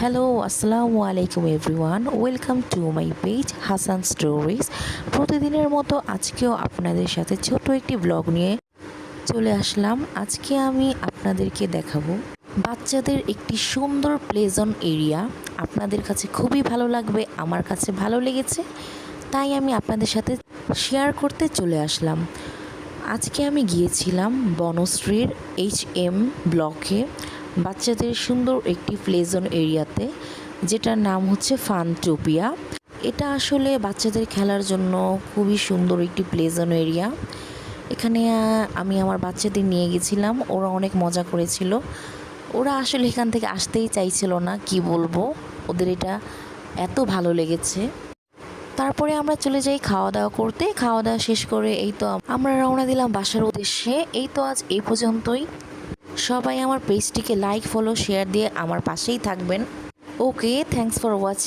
Hello, আসসালামু আলাইকুম everyone. Welcome to my page Hasan stories. প্রতিদিনের মতো আজকেও আপনাদের সাথে ছোট একটি ব্লগ নিয়ে চলে আসলাম। আজকে আমি আপনাদেরকে দেখাবো বাচ্চাদের একটি সুন্দর প্লেজন এরিয়া। আপনাদের কাছে খুবই ভালো লাগবে, আমার কাছে ভালো লেগেছে, তাই আমি আপনাদের সাথে শেয়ার করতে চলে আসলাম। আজকে আমি গিয়েছিলাম বনশ্রীর HM ব্লকে বাচ্চাদের সুন্দর একটি প্লেজন এরিয়াতে, যেটার নাম হচ্ছে ফানটোপিয়া। এটা আসলে বাচ্চাদের খেলার জন্য খুবই সুন্দর একটি প্লেজন এরিয়া। এখানে আমি আমার বাচ্চাদের নিয়ে গেছিলাম, ওরা অনেক মজা করেছিল। ওরা আসলে এখান থেকে আসতেই চাইছিল না, কি বলবো, ওদের এটা এত ভালো লেগেছে। তারপরে আমরা চলে যাই খাওয়া দাওয়া করতে। খাওয়া দাওয়া শেষ করে এই তো আমরা রওনা দিলাম বাসার উদ্দেশ্যে। এই তো আজ এই পর্যন্তই। সবাই আমার পেজটিকে লাইক, ফলো, শেয়ার দিয়ে আমার পাশেই থাকবেন। ওকে, থ্যাঙ্কস ফর ওয়াচিং।